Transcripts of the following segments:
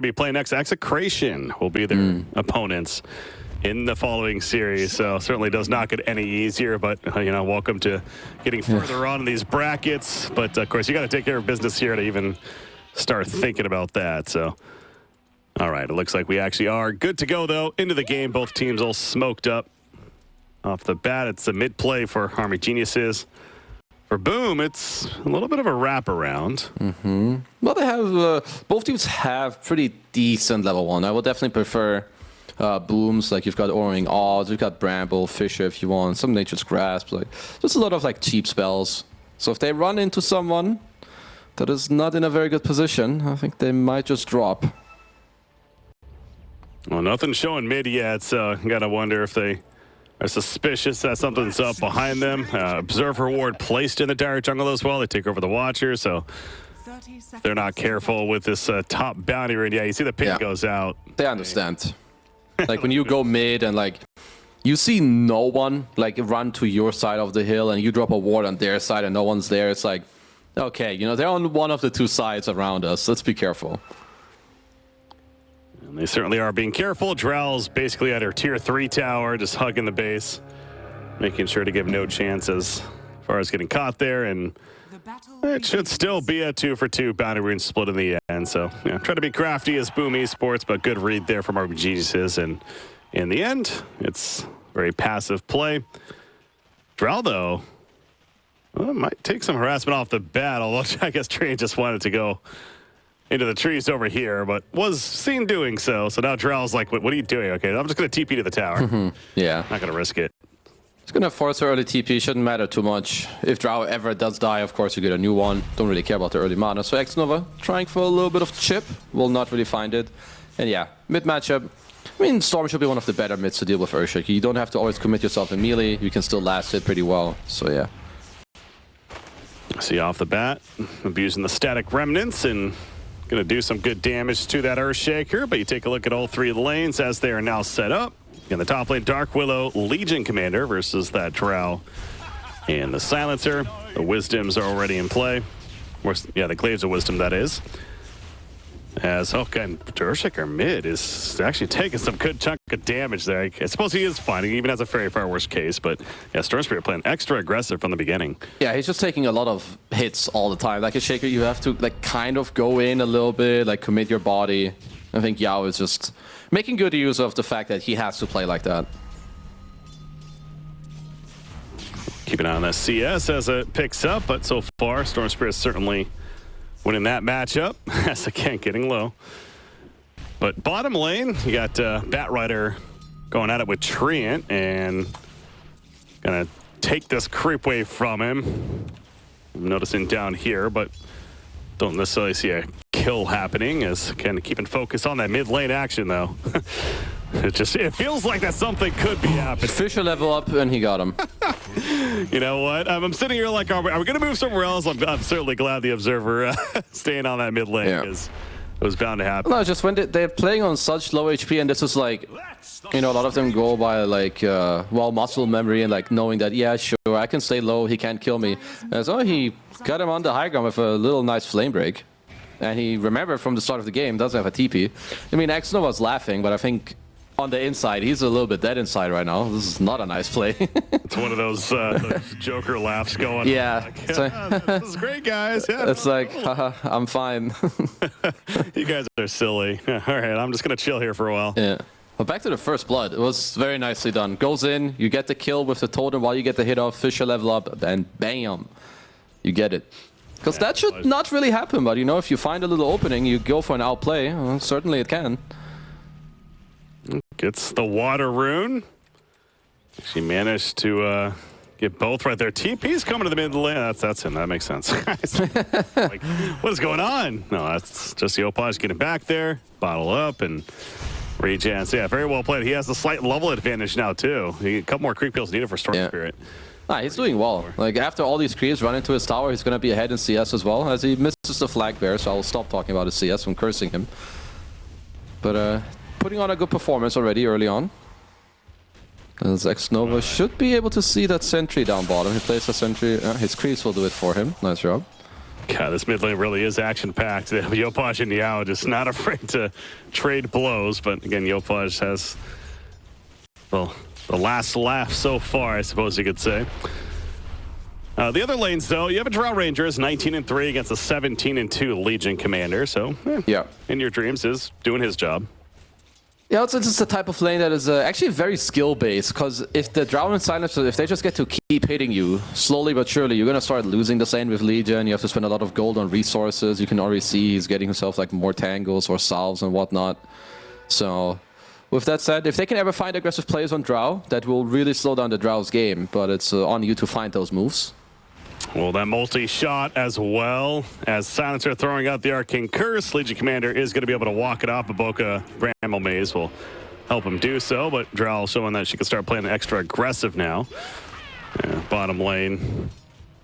to be playing next. Execration will be their opponents in the following series, so certainly does not get any easier, but welcome to getting further on in these brackets. But of course, you got to take care of business here to even start thinking about that. So, all right, it looks like we actually are good to go though into the game. Both teams all smoked up off the bat. It's a mid play for Army Geniuses. For Boom, it's a little bit of a wraparound. Well, they have both teams have pretty decent level 1. I would definitely prefer Booms. Like, you've got Oring Odds, you've got Bramble, Fisher if you want, some Nature's Grasp. Like, just a lot of like cheap spells. So if they run into someone that is not in a very good position, I think they might just drop. Well, nothing's showing mid yet, so I gotta wonder if they are suspicious that something's up behind them. Observer Ward placed in the dire jungle as well. They take over the Watcher, so if they're not careful with this top bounty rune. Yeah, you see the ping goes out. They understand. Like, when you go mid and like you see no one like run to your side of the hill and you drop a ward on their side and no one's there, it's like, okay, they're on one of the two sides around us. Let's be careful. And they certainly are being careful. Drell's basically at her tier 3 tower, just hugging the base, making sure to give no chance as far as getting caught there. And it should still be a 2-for-2 bounty rune split in the end. So, try to be crafty as Boom Esports, but good read there from our Geniuses. And in the end, it's very passive play. Drell, though, might take some harassment off the bat, although I guess Train just wanted to go into the trees over here, but was seen doing so. So now Drell's like, what are you doing? Okay, I'm just going to TP to the tower. Yeah. Not going to risk it. It's going to force her early TP. Shouldn't matter too much. If Drow ever does die, of course, you get a new one. Don't really care about the early mana. So Xnova trying for a little bit of chip. Will not really find it. And yeah, mid matchup. I mean, Storm should be one of the better mids to deal with Urshik. You don't have to always commit yourself in melee. You can still last it pretty well. So yeah. See off the bat, abusing the static remnants and going to do some good damage to that Earthshaker, but you take a look at all 3 lanes as they are now set up. In the top lane, Dark Willow, Legion Commander versus that Drow and the Silencer. The Wisdoms are already in play. Yeah, the Glaives of Wisdom, that is. As Earthshaker mid is actually taking some good chunk of damage there. I suppose he is fine. He even has a very far worse case, but yeah, Storm Spirit playing extra aggressive from the beginning. Yeah, he's just taking a lot of hits all the time. Like a Shaker, you have to like kind of go in a little bit, like commit your body. I think Yao is just making good use of the fact that he has to play like that. Keep an eye on that CS as it picks up, but so far, Storm Spirit certainly winning that matchup, as again, getting low. But bottom lane, you got Batrider going at it with Treant and gonna take this creep wave from him. I'm noticing down here, but don't necessarily see a kill happening, as kind of keeping focus on that mid lane action though. It feels like that something could be happening. Fisher level up and he got him. You know what? I'm sitting here like, are we going to move somewhere else? I'm certainly glad the Observer staying on that mid lane, because it was bound to happen. No, just when they're playing on such low HP, and this is like, a lot of them go by like, muscle memory and like knowing that, yeah, sure, I can stay low, he can't kill me. So he got him on the high ground with a little nice flame break. And he remembered from the start of the game, doesn't have a TP. I mean, Xnova was laughing, but I think on the inside, he's a little bit dead inside right now. This is not a nice play. It's one of those Joker laughs going yeah, on. Like, this is great, guys. Yeah, it's like, haha, I'm fine. You guys are silly. All right, I'm just going to chill here for a while. Yeah. But back to the first blood. It was very nicely done. Goes in, you get the kill with the totem while you get the hit off, Fisher level up, and bam, you get it. Because that should not really happen, but if you find a little opening, you go for an outplay. Well, certainly it can. Gets the water rune. She managed to get both right there. TP's coming to the mid lane. That's him. That makes sense. Like, what is going on? No, that's just the Opage getting back there. Bottle up and regen. So yeah, very well played. He has the slight level advantage now too. A couple more creep kills needed for Storm Spirit. He's doing well. Like, after all these creeps run into his tower, he's going to be ahead in CS as well, as he misses the flag bear, so I'll stop talking about his CS from cursing him. But putting on a good performance already early on. As Xnova should be able to see that sentry down bottom. He plays a sentry. His creeps will do it for him. Nice job. God, this mid lane really is action-packed. Yopaj and Yao just not afraid to trade blows. But again, Yopaj has, well, the last laugh so far, I suppose you could say. The other lanes, though, you have a Drow Rangers 19-3 against a 17-2 Legion commander. So, yeah, in your dreams is doing his job. Yeah, it's just the type of lane that is actually very skill-based, because if the Drow and Silencer, if they just get to keep hitting you, slowly but surely, you're going to start losing this lane with Legion. You have to spend a lot of gold on resources. You can already see he's getting himself like more tangles or salves and whatnot. So, with that said, if they can ever find aggressive plays on Drow, that will really slow down the Drow's game, but it's on you to find those moves. Well, that multi-shot as well as Silencer throwing out the Arcane Curse. Legion Commander is going to be able to walk it off. Boca Bramble Maze will help him do so, but Drow showing that she can start playing extra aggressive now. Bottom lane,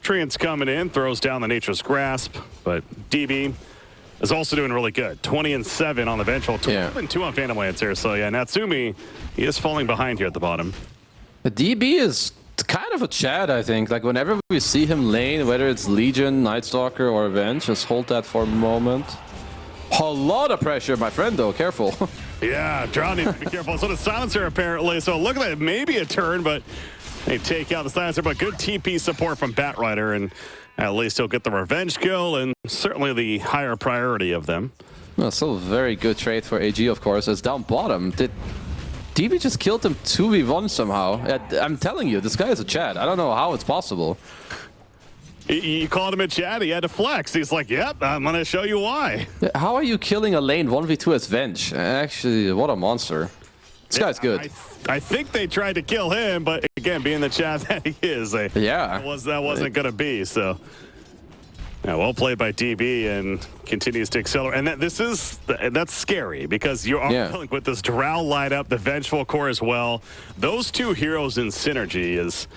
Treant's coming in, throws down the Nature's Grasp, but DB is also doing really good. 20-7 on the Vengeful, 12-2 on Phantom Lancer. So yeah, Natsumi, he is falling behind here at the bottom. The DB is kind of a Chad, I think. Like, whenever we see him lane, whether it's Legion, Nightstalker, or Avenge, just hold that for a moment. A lot of pressure, my friend, though. Careful. Yeah, Drow needs to be careful. So does Silencer, apparently. So look at that. Maybe a turn, but they take out the Silencer. But good TP support from Batrider, and at least he'll get the revenge kill, and certainly the higher priority of them. Well, still a very good trade for AG, of course. As down bottom, did DB just killed him 2v1 somehow? I'm telling you, this guy is a Chad. I don't know how it's possible. You called him a Chad, he had to flex. He's like, yep, I'm going to show you why. How are you killing a lane 1v2 as Venge? Actually, what a monster. This guy's good. I think they tried to kill him, but again, being the Chad that he is, that wasn't going to be, so. Yeah, well played by DB and continues to accelerate. And that's scary because you are dealing with this Drow lineup, the Vengeful Core as well. Those two heroes in synergy is,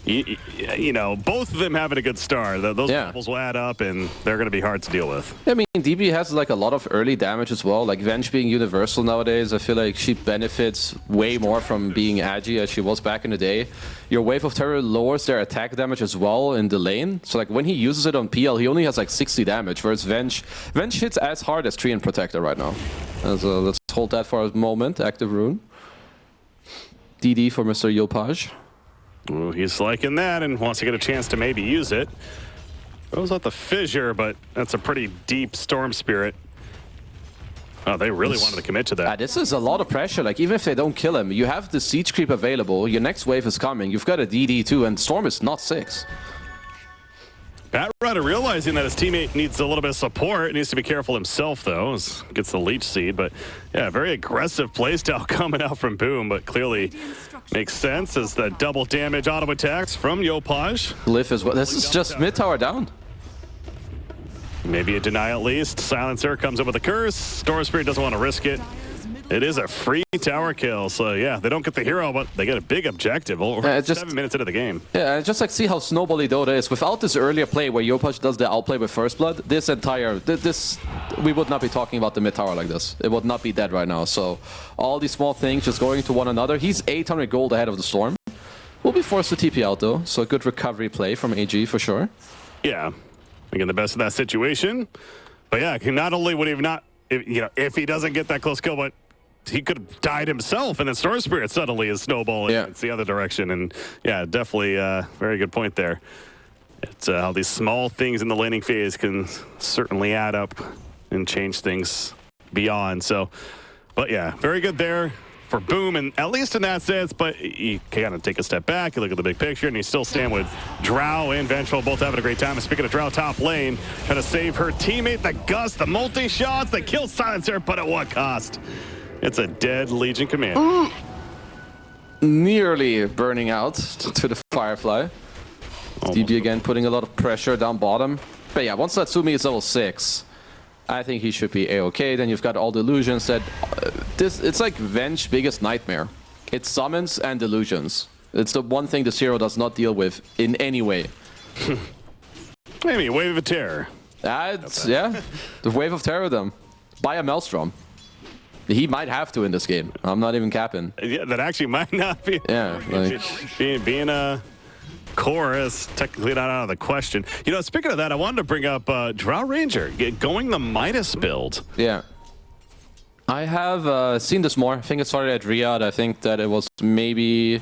you know, both of them having a good start. Those levels will add up and they're going to be hard to deal with. I mean, DB has like a lot of early damage as well. Like Venge being universal nowadays, I feel like she benefits way more from being agi as she was back in the day. Your Wave of Terror lowers their attack damage as well in the lane. So like when he uses it on PL, he only has like 60 damage, whereas Venge hits as hard as Treant Protector right now. So let's hold that for a moment. Active Rune. DD for Mr. Yopaj. Ooh, he's liking that and wants to get a chance to maybe use it. Throws out the Fissure, but that's a pretty deep Storm Spirit. Oh, they really wanted to commit to that. This is a lot of pressure. Like, even if they don't kill him, you have the Siege Creep available. Your next wave is coming. You've got a DD too, and Storm is not 6. Batrider realizing that his teammate needs a little bit of support. Needs to be careful himself, though. Gets the Leech Seed, but yeah, very aggressive playstyle coming out from Boom, but clearly makes sense as the double damage auto attacks from Yopaj. Glyph as well. This is just mid tower down. Maybe a deny at least. Silencer comes up with a curse. Storm Spirit doesn't want to risk it. It is a free tower kill, so yeah, they don't get the hero, but they get a big objective over 7 minutes into the game. Yeah, just like see how snowbally Dota is. Without this earlier play where Yopaj does the outplay with First Blood, we would not be talking about the mid tower like this. It would not be dead right now. So all these small things just going to one another. He's 800 gold ahead of the Storm. Will be forced to TP out though, so a good recovery play from AG for sure. Yeah, again, the best of that situation. But yeah, not only would he not, if he doesn't get that close kill, but he could have died himself, and then Storm Spirit suddenly is snowballing. It's the other direction, and yeah, definitely very good point there. It's how these small things in the laning phase can certainly add up and change things beyond. So, but yeah, very good there for Boom, and at least in that sense, but you kind of take a step back, you look at the big picture, and you still stand with Drow and Vengeful both having a great time. And speaking of Drow top lane, trying to save her teammate, the Gust, the multi-shots, they kill Silencer, but at what cost? It's a dead Legion commander. Nearly burning out to the Firefly. DB again putting a lot of pressure down bottom. But yeah, once Natsumi is level 6, I think he should be A-okay. Then you've got all the illusions that... it's like Venge's biggest nightmare. It summons and illusions. It's the one thing this hero does not deal with in any way. Maybe Wave of Terror. Yeah, the Wave of Terror them. Buy a Maelstrom. He might have to in this game. I'm not even capping. Yeah, that actually might not be. Yeah, like being core is technically not out of the question. You know, speaking of that, I wanted to bring up Drow Ranger going the Midas build. Yeah. I have seen this more. I think it started at Riyadh. I think that it was maybe...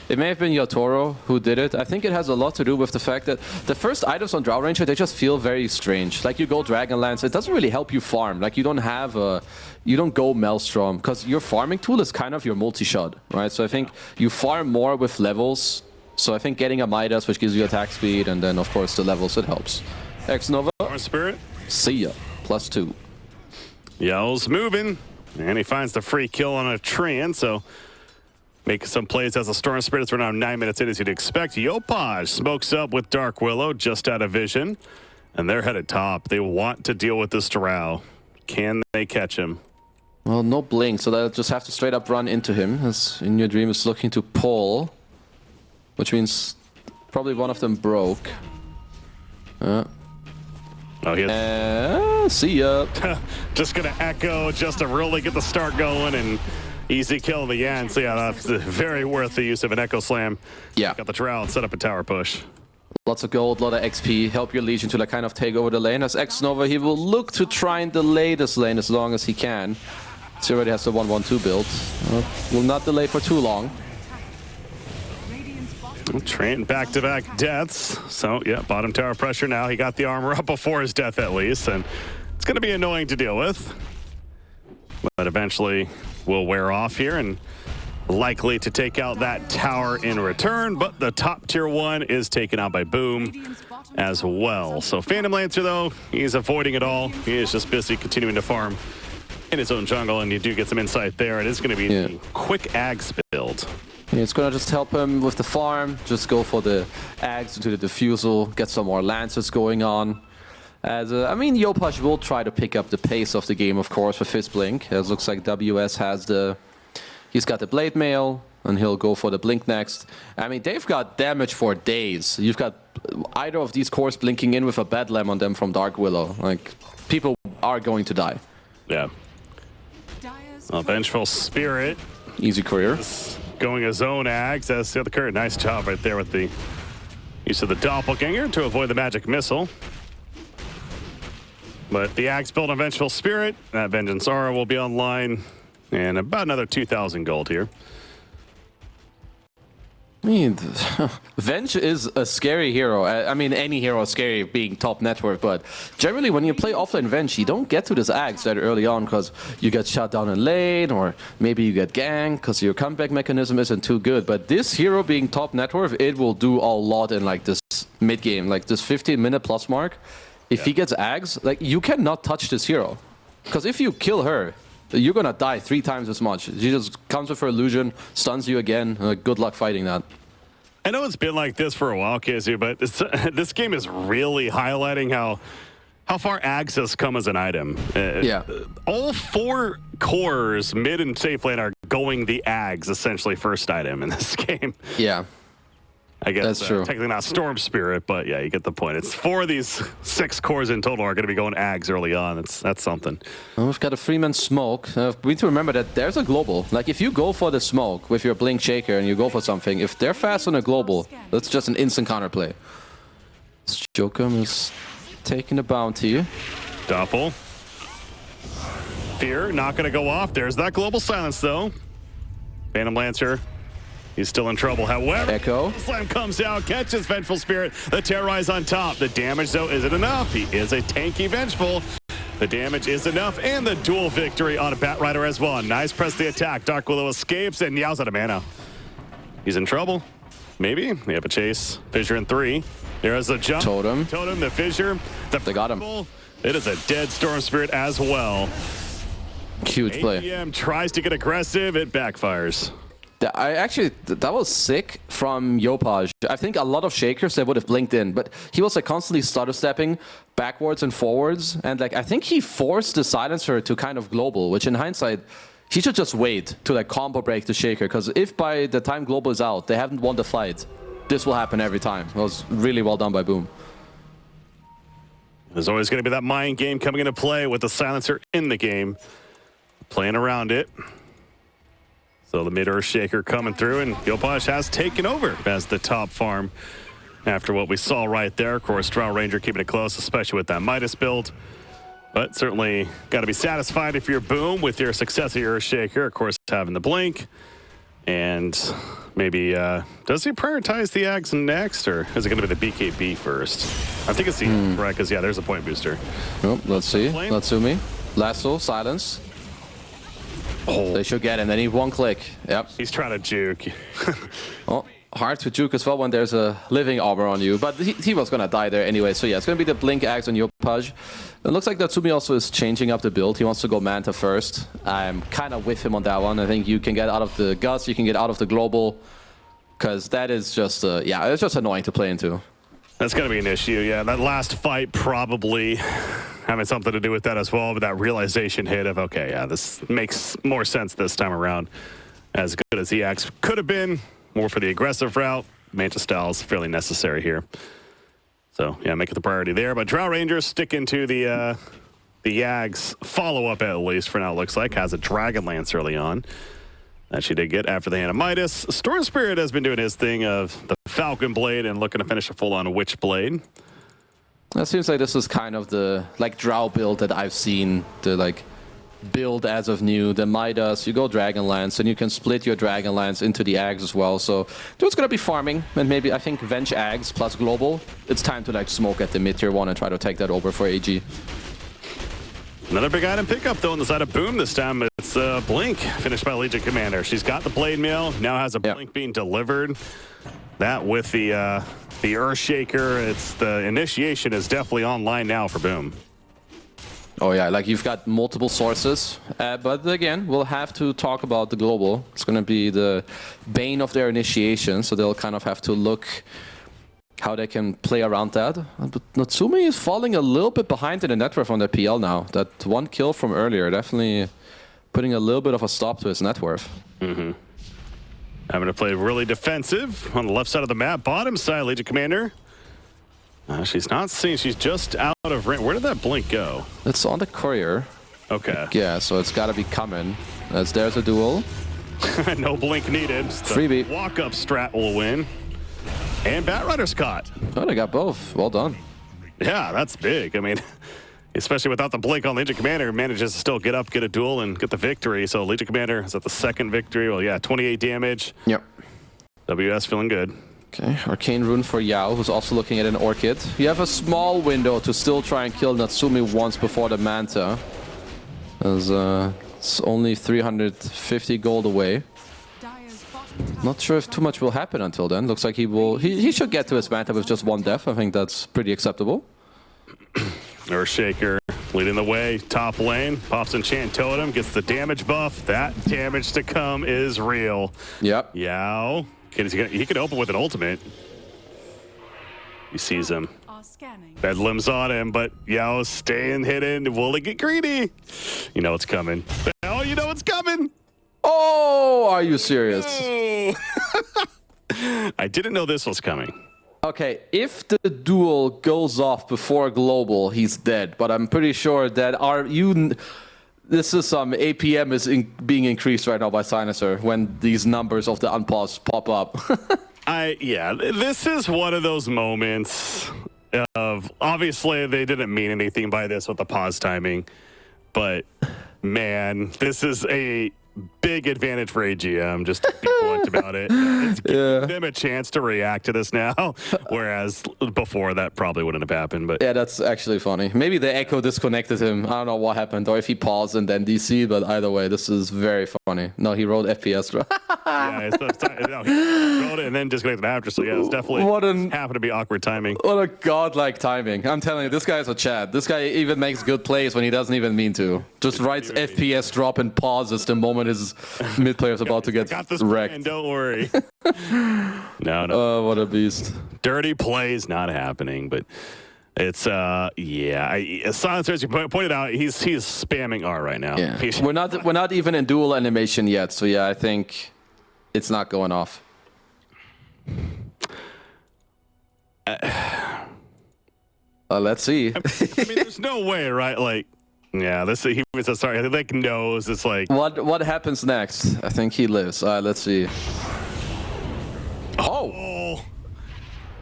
It may have been Yatoro who did it. I think it has a lot to do with the fact that the first items on Drow Ranger, they just feel very strange. Like you go Dragonlance, it doesn't really help you farm. Like you don't have a... You don't go Maelstrom, because your farming tool is kind of your multi-shot, right? So I think you farm more with levels. So I think getting a Midas, which gives you attack speed, and then of course the levels, it helps. X-Nova. Spirit. See ya. +2. Yell's moving, and he finds the free kill on a Tran, so making some plays as a Storm Spirit. We're now 9 minutes in, as you'd expect. Yopaj smokes up with Dark Willow, just out of vision, and they're headed top. They want to deal with this Drow. Can they catch him? Well, no blink, so they'll just have to straight up run into him, as In Your Dream is looking to pull, which means probably one of them broke. Oh, See ya. Just gonna echo just to really get the start going, and easy kill in the end. So yeah, that's very worth the use of an Echo Slam. Yeah. Got the Drow and set up a tower push. Lots of gold, a lot of XP. Help your Legion to like kind of take over the lane. As X-Nova, he will look to try and delay this lane as long as he can. He already has the 1-1-2 build. Will not delay for too long. Trent back-to-back deaths. So yeah, bottom tower pressure now. He got the armor up before his death at least, and it's going to be annoying to deal with. But eventually will wear off here, and likely to take out that tower in return, but the top tier 1 is taken out by Boom as well. So Phantom Lancer, though, he's avoiding it all. He is just busy continuing to farm in his own jungle, and you do get some insight there. It is going to be a quick Ags build. Yeah, it's going to just help him with the farm. Just go for the Ags into the Diffusal, get some more Lancers going on. As I mean, Yopaj will try to pick up the pace of the game, of course, with his Blink. As looks like WS has the... He's got the Blade Mail, and he'll go for the Blink next. I mean, they've got damage for days. You've got either of these cores blinking in with a Bedlam on them from Dark Willow. Like, people are going to die. Yeah. Vengeful Spirit. Easy career. Going his own Ags as the other current. Nice job right there with the use of the Doppelganger to avoid the magic missile. But the Ags build on Vengeful Spirit. That Vengeance Aura will be online. And about another 2,000 gold here. I mean, Venge is a scary hero. I mean, any hero is scary being top net worth, but generally when you play offlane Venge, you don't get to this Ags that early on because you get shot down in lane, or maybe you get ganked because your comeback mechanism isn't too good. But this hero being top net worth, it will do a lot in like this mid game, like this 15-minute plus mark. If he gets Ags, like you cannot touch this hero, because if you kill her, you're gonna die 3 times as much. She just comes with her illusion, stuns you again. Good luck fighting that. I know it's been like this for a while, KSU, but this game is really highlighting how far Ags has come as an item. All 4 cores, mid and safe lane, are going the Ags, essentially first item in this game. Yeah. I guess that's true. Technically not Storm Spirit, but yeah, you get the point. It's 4 of these 6 cores in total are going to be going Ags early on. That's something. Well, we've got a Freeman Smoke. We need to remember that there's a global. Like, if you go for the smoke with your Blink Shaker and you go for something, if they're fast on a global, that's just an instant counterplay. Jokum is taking the bounty. Doppel. Fear, not going to go off. There's that global silence, though. Phantom Lancer. He's still in trouble. However, Echo Slam comes out, catches Vengeful Spirit. The Terrorize on top. The damage, though, isn't enough. He is a tanky Vengeful. The damage is enough, and the dual victory on a Bat Rider as well. Nice press the attack. Dark Willow escapes, and Yao's out of mana. He's in trouble. Maybe. They have a chase. Fissure in 3. There's a jump. Totem, the Fissure. They got him. It is a dead Storm Spirit as well. Huge play. APM tries to get aggressive. It backfires. That was sick from Yopaj. I think a lot of Shakers, they would have blinked in, but he was like constantly stutter stepping backwards and forwards, and like I think he forced the Silencer to kind of global, which in hindsight, he should just wait to like combo break the Shaker, because if by the time global is out, they haven't won the fight, this will happen every time. It was really well done by Boom. There's always going to be that mind game coming into play with the Silencer in the game, playing around it. So the mid-earth Shaker coming through, and Yopaj has taken over as the top farm after what we saw right there. Of course, Drow Ranger keeping it close, especially with that Midas build. But certainly got to be satisfied if you're Boom with your success of your Earthshaker. Of course, having the blink. And maybe, does he prioritize the Ags next, or is it going to be the BKB first? I think it's the right, because, yeah, there's a point booster. Oh, let's see. Natsumi. Lasso, silence. Oh. They should get him. They need one click. Yep. He's trying to juke. Oh, hard to juke as well when there's a living armor on you. But he was going to die there anyway. So, yeah, it's going to be the blink Ags on your Pudge. It looks like Natsumi also is changing up the build. He wants to go Manta first. I'm kind of with him on that one. I think you can get out of the Guts, you can get out of the Global, because that is just, yeah, it's just annoying to play into. That's going to be an issue, yeah. That last fight probably having something to do with that as well, but that realization hit of, okay, yeah, this makes more sense this time around. As good as EX could have been, more for the aggressive route. Manta style is fairly necessary here. So, yeah, make it the priority there. But Drow Rangers sticking to the Yags follow-up at least for now, it looks like. Has a Dragon Lance early on. That she did get after the Hand of Midas. Storm Spirit has been doing his thing of the Falcon Blade and looking to finish a full-on Witch Blade. It seems like this is kind of the, like, Drow build that I've seen. The, like, build as of new. The Midas, you go Dragon Lance, and you can split your Dragon Lance into the Ags as well. So dude's gonna be farming, and maybe I think Venge Ags plus Global. It's time to like smoke at the mid-tier 1 and try to take that over for AG. Another big item pickup though on the side of Boom this time. It's Blink, finished by Legion Commander. She's got the Blade Mail, now has a Blink being delivered. That with the Earthshaker, it's the initiation is definitely online now for Boom. Oh yeah, like you've got multiple sources, but again, we'll have to talk about the Global. It's going to be the bane of their initiation, so they'll kind of have to look how they can play around that. But Natsumi is falling a little bit behind in the net worth on their PL now. That one kill from earlier definitely putting a little bit of a stop to his net worth. Having to play really defensive on the left side of the map. Bottom side, Legion Commander. She's not seen. She's just out of range. Where did that blink go? It's on the courier. Okay. Yeah, so it's got to be coming. As there's a duel. No blink needed. Freebie. Walk-up strat will win. And Batrider's caught. Oh, they got both. Well done. Yeah, that's big. I mean, especially without the blink on Legion Commander, manages to still get up, get a duel, and get the victory. So Legion Commander is at the second victory. Well, yeah, 28 damage. Yep. WS feeling good. Okay, Arcane Rune for Yao, who's also looking at an Orchid. You have a small window to still try and kill Natsumi once before the Manta. As it's only 350 gold away. Not sure if too much will happen until then. Looks like he will. He should get to his Manta with just one death. I think that's pretty acceptable. Earthshaker leading the way, top lane, pops Enchant Totem, gets the damage buff. That damage to come is real. Yep. Yao. He could open with an ultimate. He sees him. Bedlam's on him, but Yao's staying hidden. Will he get greedy? You know it's coming. Oh, you know it's coming. Oh, are you serious? Oh. I didn't know this was coming. Okay, if the duel goes off before Global, he's dead. But I'm pretty sure that this is some APM is being increased right now by Sinuser when these numbers of the unpause pop up. Yeah, this is one of those moments of, obviously they didn't mean anything by this with the pause timing, but man, this is a big advantage for AGM, just to be blunt about it. It's giving them a chance to react to this now, whereas before that probably wouldn't have happened. But yeah, that's actually funny. Maybe the echo disconnected him. I don't know what happened, or if he paused and then DC, but either way, this is very funny. No, he wrote FPS. Yeah, no, he wrote it and then disconnected after, so yeah, it's definitely happened to be awkward timing. What a godlike timing. I'm telling you, this guy's a Chad. This guy even makes good plays when he doesn't even mean to. Just writes FPS drop and pauses the moment his mid player's about to get wrecked. Plan, don't worry. No. Oh, what a beast. Dirty plays not happening, but it's yeah. Silencer, as you pointed out, he's spamming R right now. Yeah. we're not even in dual animation yet, so yeah, I think it's not going off. Let's see. I mean, there's no way, right? Like, yeah, he was sorry. He like knows it's like what happens next. I think he lives. Let's see. Oh,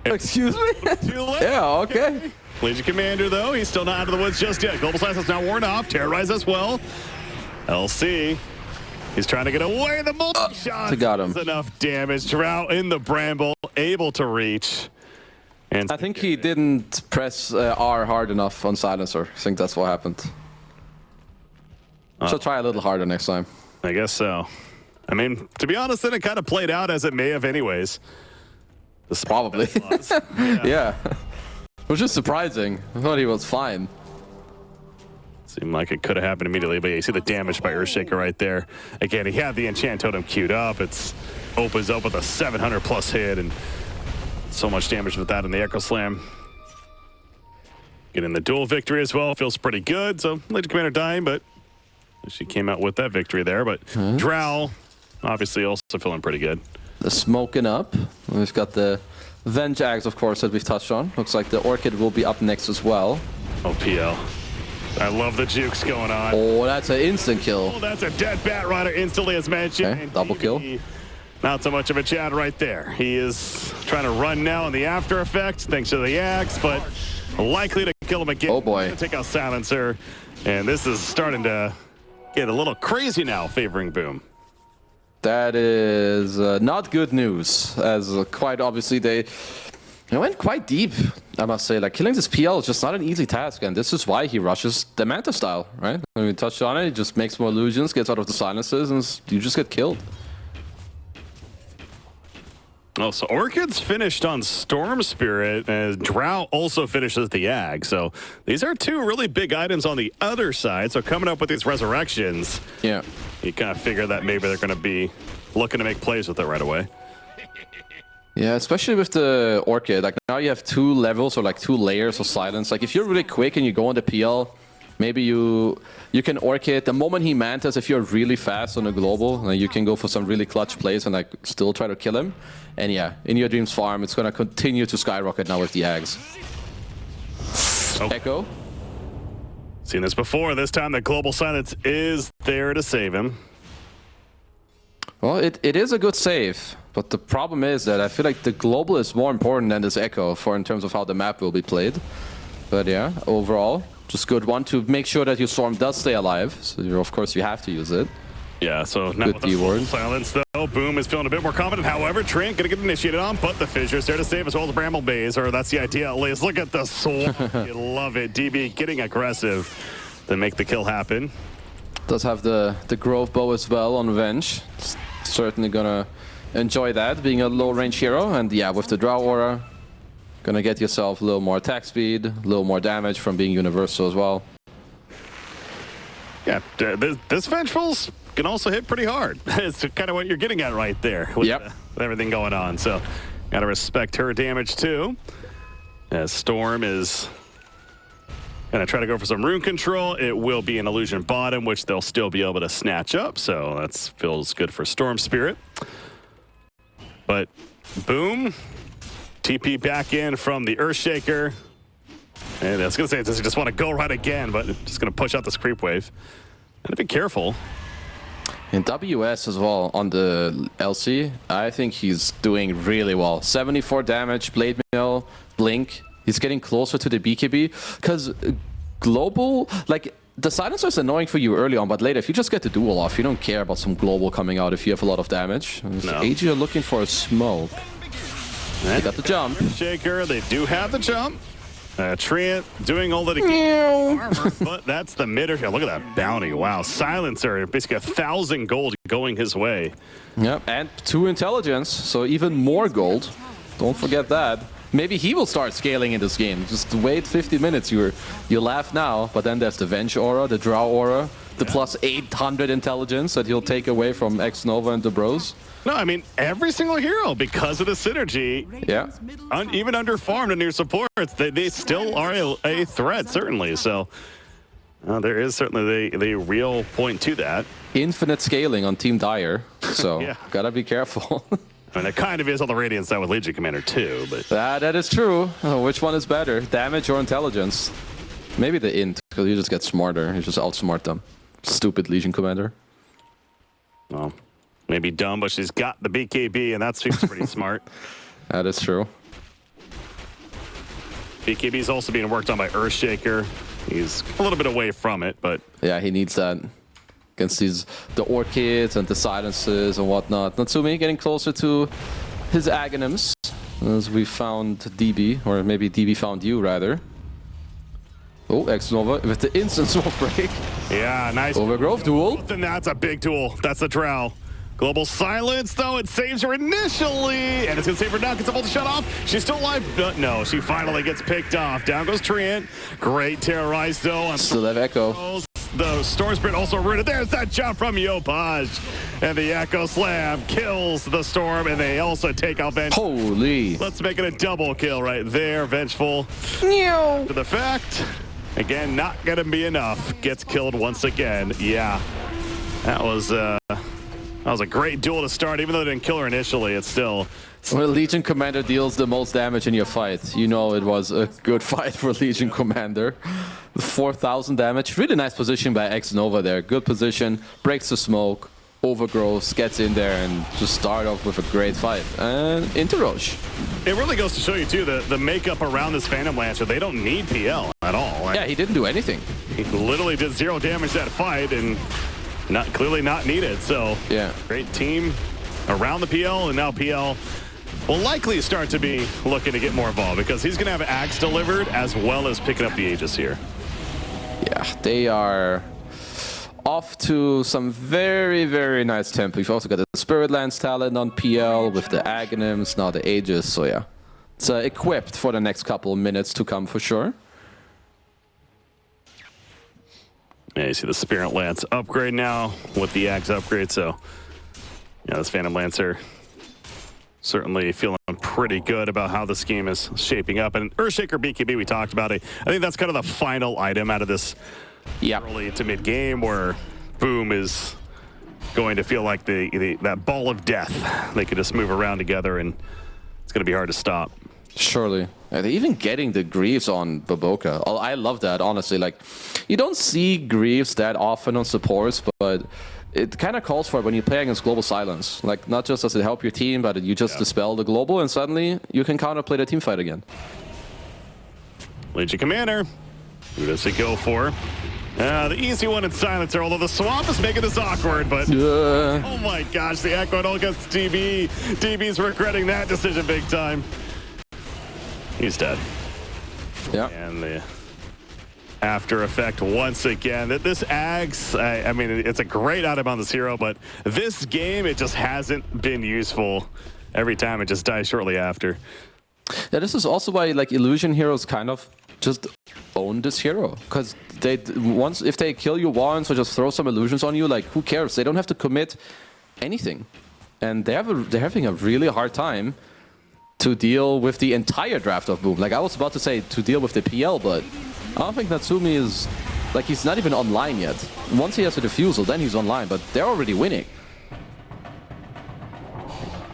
Excuse me? Too late. Yeah, okay. Legion Commander, though, he's still not out of the woods just yet. Global Silence is now worn off. Terrorize as well. LC, he's trying to get away. The multi-shot got him. is enough damage. Drow in the Bramble, able to reach. And I think he didn't press R hard enough on Silencer. I think that's what happened. Should try a little harder next time. I guess so. I mean, to be honest, then it kind of played out as it may have anyways. Probably. Yeah. Which is surprising. I thought he was fine. Seemed like it could have happened immediately, but yeah, you see the damage by Earthshaker right there. Again, he had the Enchant Totem queued up. It's opens up with a 700 plus hit and so much damage with that in the Echo Slam. Getting the dual victory as well. Feels pretty good. So Legion Commander dying, but she came out with that victory there. But Drow, obviously also feeling pretty good. The smoking up. We've got the Venge Axe, of course, that we've touched on. Looks like the Orchid will be up next as well. Oh, PL. I love the jukes going on. Oh, that's an instant kill. Oh, that's a dead Bat Rider instantly as mentioned. Okay, double kill. Not so much of a Chad right there. He is trying to run now in the after effect thanks to the axe, but likely to kill him again. Oh boy. Take out Silencer. And this is starting to get a little crazy now, favoring Boom. That is not good news, as quite obviously they went quite deep, I must say. Like, killing this PL is just not an easy task, and this is why he rushes the Manta style, right? When we touched on it, he just makes more illusions, gets out of the silences, and you just get killed. Oh, so Orchid's finished on Storm Spirit, and Drow also finishes the Ag. So these are two really big items on the other side. So coming up with these resurrections, yeah, you kind of figure that maybe they're going to be looking to make plays with it right away. Yeah, especially with the Orchid. Like, now you have 2 levels or like 2 layers of silence. Like, if you're really quick and you go on the PL, maybe you can Orchid. The moment he mantas, if you're really fast on a global, you can go for some really clutch plays and like still try to kill him. And yeah, in your Dreams farm, it's going to continue to skyrocket now with the Ags. Oh. Echo. Seen this before. This time the Global Silence is there to save him. Well, it is a good save, but the problem is that I feel like the Global is more important than this Echo for in terms of how the map will be played. But yeah, overall, just good one to make sure that your Storm does stay alive. So of course you have to use it. Yeah, so now Good with the keyword. Silence, though, Boom is feeling a bit more confident. However, Trent going to get initiated on, but the Fissure's there to save as well as the Bramble Bays, or that's the idea at least. Look at the swamp. You love it. DB getting aggressive to make the kill happen. Does have the Grove Bow as well on Venge. Certainly gonna enjoy that, being a low-range hero. And yeah, with the Drow Aura, gonna get yourself a little more attack speed, a little more damage from being universal as well. Yeah, this Vengeful's can also hit pretty hard. It's kind of what you're getting at right there with, with everything going on. So gotta respect her damage too. As Storm is gonna try to go for some rune control. It will be an illusion bottom, which they'll still be able to snatch up. So that feels good for Storm Spirit. But Boom, TP back in from the Earthshaker. And I was gonna say, does he just want to go right again, but just gonna push out this creep wave. Gotta be careful. In WS as well on the LC, I think he's doing really well. 74 damage, Blade Mail, Blink. He's getting closer to the BKB because global, like the silencer is annoying for you early on, but later if you just get the duel off, you don't care about some global coming out if you have a lot of damage. No. AG are looking for a smoke. They got the jump. Shaker, they do have the jump. Trent doing all that he can. Armor, but that's the mid here. Look at that bounty. Wow. Silencer, basically 1,000 gold going his way. Yep, and 2 intelligence, so even more gold. Don't forget that. Maybe he will start scaling in this game. Just wait 50 minutes. You laugh now, but then there's the Venge Aura, the Drow Aura, the plus 800 intelligence that he'll take away from X-Nova and the Bros. No, I mean, every single hero, because of the synergy, even under farmed and near supports, they still are a threat, certainly. So there is certainly the real point to that. Infinite scaling on Team Dire, so gotta be careful. I mean, it kind of is on the Radiant side with Legion Commander too, but... That is true. Which one is better, damage or intelligence? Maybe the int, because you just get smarter. You just outsmart them. Stupid Legion Commander. Well... Maybe dumb, but she's got the BKB, and that seems pretty smart. That is true. BKB's also being worked on by Earthshaker. He's a little bit away from it, but... Yeah, he needs that against the Orchids and the Silences and whatnot. Natsumi getting closer to his Aghanims, as we found DB, or maybe DB found you, rather. Oh, X-Nova with the instant smoke break. Yeah, nice. Overgrowth duel. Then that's a big duel. That's the Drow. Global Silence, though, it saves her initially, and it's going to save her now. Gets able to shut off. She's still alive, but no, she finally gets picked off. Down goes Treant. Great terrorize, though. On still have Echo. The Storm Spirit also rooted. There's that jump from Yopaj. And the Echo Slam kills the Storm, and they also take out Vengeful. Holy. Let's make it a double kill right there. Vengeful. No. To the fact, again, not going to be enough. Gets killed once again. Yeah, that was a great duel to start. Even though it didn't kill her initially, it's still... When a Legion Commander deals the most damage in your fight, you know it was a good fight for Legion Commander. 4,000 damage. Really nice position by X-Nova there. Good position. Breaks the smoke. Overgrowth. Gets in there and just start off with a great fight. And into Roche. It really goes to show you, too, the makeup around this Phantom Lancer. They don't need PL at all. Yeah, he didn't do anything. He literally did 0 damage that fight and clearly not needed. So, yeah, great team around the PL, and now PL will likely start to be looking to get more involved because he's going to have Axe delivered as well as picking up the Aegis here. Yeah, they are off to some very, very nice tempo. We've also got the Spirit Lance talent on PL with the Aghanims, now the Aegis. So yeah, it's equipped for the next couple of minutes to come for sure. Yeah, you see the Spirit Lance upgrade now with the Axe upgrade. So yeah, this Phantom Lancer certainly feeling pretty good about how this game is shaping up. And Earthshaker BKB, we talked about it. I think that's kind of the final item out of this early to mid game where Boom is going to feel like that ball of death. They could just move around together and it's going to be hard to stop. Surely. They're even getting the Greaves on Baboka. I love that, honestly. Like, you don't see Greaves that often on supports, but it kind of calls for it when you play against Global Silence. Like, not just does it help your team, but you just dispel the Global, and suddenly you can counterplay the team fight again. Legion Commander, who does he go for? The easy one in Silencer, although the Swamp is making this awkward, but... oh my gosh, the Echo all against DB. DB's regretting that decision big time. He's dead. Yeah. And the after effect once again. This Axe, I mean, it's a great item on this hero, but this game, it just hasn't been useful. Every time it just dies shortly after. Yeah, this is also why like illusion heroes kind of just own this hero, because if they kill you once or just throw some illusions on you, like who cares? They don't have to commit anything, and they're having a really hard time to deal with the entire draft of Boom. Like I was about to say to deal with the PL, but I don't think Natsumi is, like, he's not even online yet. Once he has a defusal, then he's online, but they're already winning.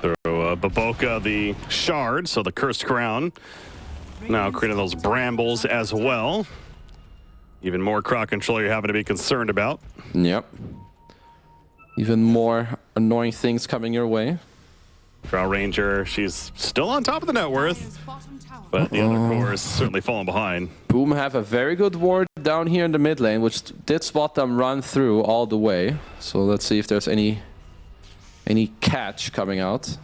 Throw Baboka the Shard, so the Cursed Crown. Now creating those brambles as well. Even more crowd control you're having to be concerned about. Yep. Even more annoying things coming your way. Drow Ranger, she's still on top of the net worth, but the other core is certainly falling behind. Boom have a very good ward down here in the mid lane, which did spot them run through all the way. So let's see if there's any catch coming out.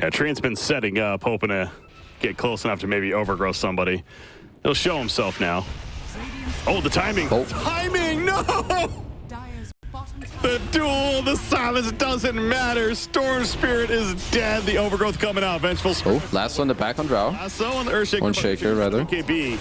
Yeah, Treant's been setting up, hoping to get close enough to maybe overgrow somebody. He'll show himself now. Oh, the timing! Oh. Timing! No! The duel, the silence doesn't matter. Storm Spirit is dead. The overgrowth coming out. Vengeful Spirit. Oh, last one, the back on Drow. Lasso on the Earthshaker. One shaker, rather. KB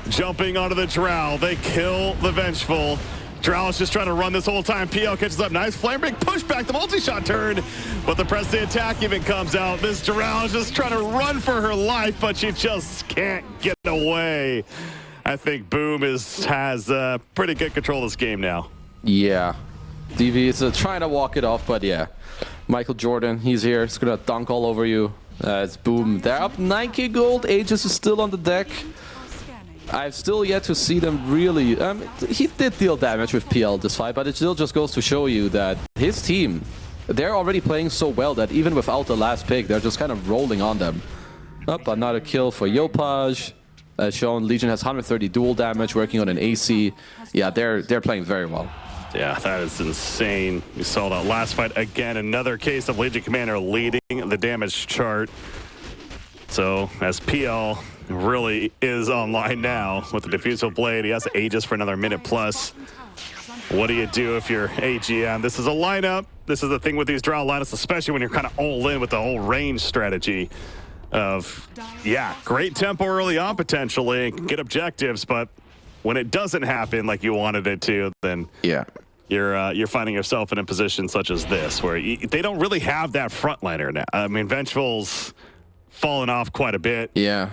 jumping onto the Drow. They kill the Vengeful. Drow is just trying to run this whole time. PL catches up. Nice flame break. Push back. The multi-shot turn. But the press the attack even comes out. This Drow is just trying to run for her life, but she just can't get away. I think Boom has pretty good control of this game now. Yeah. DV is trying to walk it off, but yeah. Michael Jordan, he's here. He's going to dunk all over you. It's Boom. They're up 9k gold. Aegis is still on the deck. I've still yet to see them really... he did deal damage with PL this fight, but it still just goes to show you that his team, they're already playing so well that even without the last pick, they're just kind of rolling on them. Up, another kill for Yopaj. As shown, Legion has 130 dual damage, working on an AC. Yeah, they're playing very well. Yeah, that is insane. We saw that last fight again. Another case of Legion Commander leading the damage chart. So as PL really is online now with the Diffusal Blade, he has Aegis for another minute plus. What do you do if you're AGM? This is a lineup. This is the thing with these draw lineups, especially when you're kind of all in with the whole range strategy of, yeah, great tempo early on potentially, get objectives, but when it doesn't happen like you wanted it to, then yeah, you're finding yourself in a position such as this where they don't really have that frontliner now. I mean, Vengeful's fallen off quite a bit. Yeah,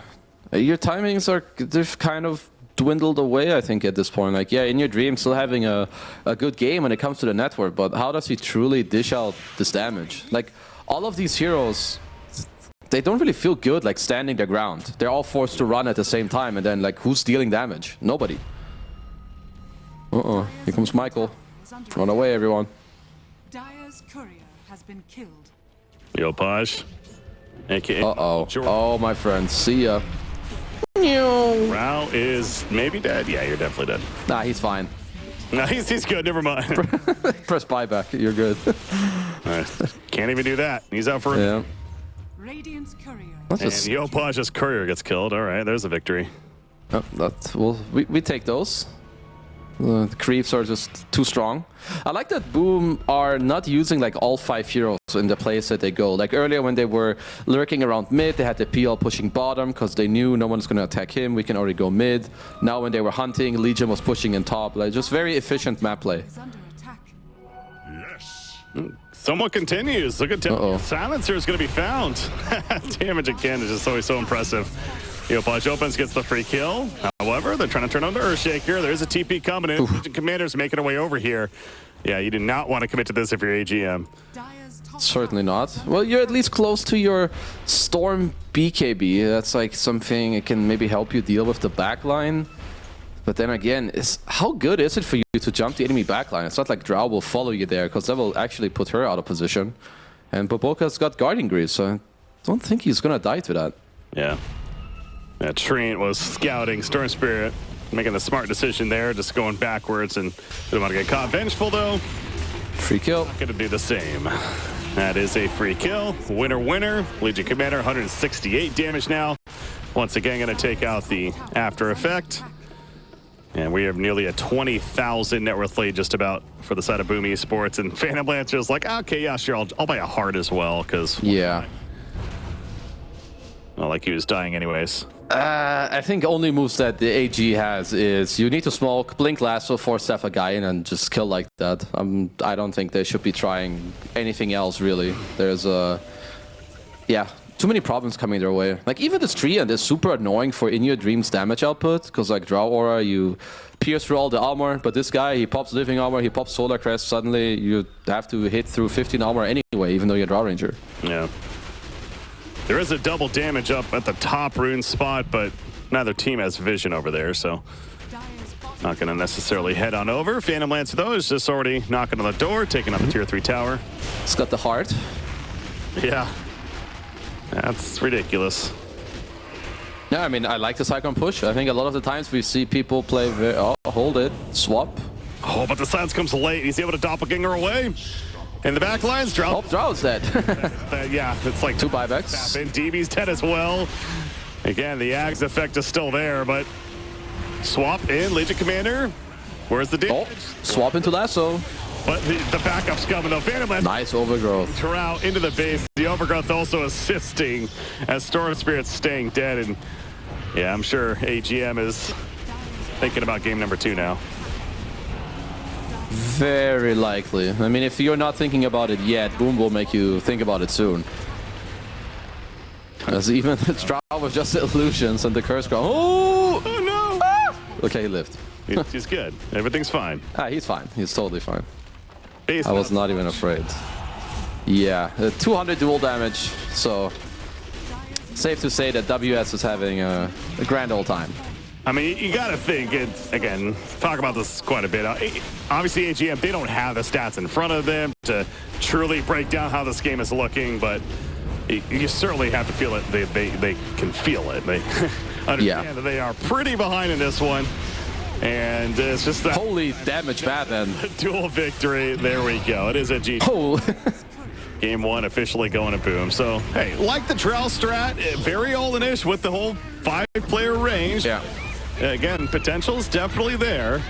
your timings they've kind of dwindled away, I think, at this point. Like, yeah, in your dream, still having a good game when it comes to the network, but how does he truly dish out this damage? Like, all of these heroes, they don't really feel good, like, standing their ground. They're all forced to run at the same time, and then, like, who's dealing damage? Nobody. Uh-oh, here comes Michael. Run away, everyone. Dire's courier has been killed. Yopaj. Uh-oh. Oh, my friend. See ya. Rao is maybe dead. Yeah, you're definitely dead. Nah, he's fine. No, he's good. Never mind. Press buyback. You're good. Can't even do that. He's out for yeah. Radiant's courier. And Yopaj's courier gets killed. All right, there's a victory. Oh, we take those. The creeps are just too strong. I like that Boom are not using like all 5 heroes in the place that they go. Like earlier when they were lurking around mid, they had the PL pushing bottom because they knew no one's going to attack him. We can already go mid. Now when they were hunting, Legion was pushing in top. Like just very efficient map play. Someone continues. Look at Silencer is going to be found. Damage again is just always so impressive. Yopaj opens, gets the free kill. However, they're trying to turn on the Earthshaker. There's a TP coming in. Legion Commander's making her way over here. Yeah, you do not want to commit to this if you're AGM. Certainly not. Well, you're at least close to your Storm BKB. That's like something that can maybe help you deal with the backline. But then again, how good is it for you to jump the enemy backline? It's not like Drow will follow you there, because that will actually put her out of position. And Boboka's got Guardian Greaves, so I don't think he's going to die to that. Yeah. Treant was scouting Storm Spirit, making the smart decision there, just going backwards and didn't want to get caught. Vengeful, though. Free kill. Not going to do the same. That is a free kill. Winner, winner. Legion Commander, 168 damage now. Once again, going to take out the after effect. And we have nearly a 20,000 net worth lead just about for the side of Boom Esports. And Phantom Lancer is like, okay, yeah, sure, I'll buy a heart as well, because... Yeah. Well, like he was dying anyways. I think only moves that the AG has is you need to smoke, blink lasso, force a guy in, and just kill like that. I don't think they should be trying anything else, really. There's yeah, too many problems coming their way. Like, even this tree and is super annoying for In Your Dreams damage output, because like Drow Aura, you pierce through all the armor, but this guy, he pops Living Armor, he pops Solar Crest, suddenly you have to hit through 15 armor anyway, even though you're Drow Ranger. Yeah. There is a double damage up at the top rune spot, but neither team has vision over there, so not going to necessarily head on over. Phantom Lancer, though, is just already knocking on the door, taking out the tier 3 tower. It's got the heart. Yeah. That's ridiculous. Yeah, I mean, I like the Cyclone push. I think a lot of the times we see people play hold it, swap. Oh, but the silence comes late. He's able to doppelganger away. In the back lines, Drow. Oh, Drow's dead. Yeah, it's like 2 buybacks. And DB's dead as well. Again, the Ags effect is still there, but swap in, Legion Commander. Where's the damage? Oh, swap into lasso. But the backup's coming though. Phantom Lancer. Nice overgrowth. Drow into the base. The overgrowth also assisting as Storm Spirit's staying dead. And yeah, I'm sure AGM is thinking about game number 2 now. Very likely. I mean, if you're not thinking about it yet, Boom will make you think about it soon. As even the Drow was just illusions and the curse ground. Oh no! Ah! Okay, he lived. He's good. Everything's fine. He's fine. He's totally fine. Base I was not even afraid. Yeah, 200 dual damage. So safe to say that WS is having a grand old time. I mean, you got to think, again, talk about this quite a bit. Obviously, AGM, they don't have the stats in front of them to truly break down how this game is looking, but you certainly have to feel it. They can feel it. They understand that they are pretty behind in this one. And it's just that holy damage bad then. Dual victory. There we go. It is a G. Oh. Game 1 officially going to boom. So, hey, like the Drell strat, very olden-ish with the whole 5-player range. Yeah. Again, potential is definitely there.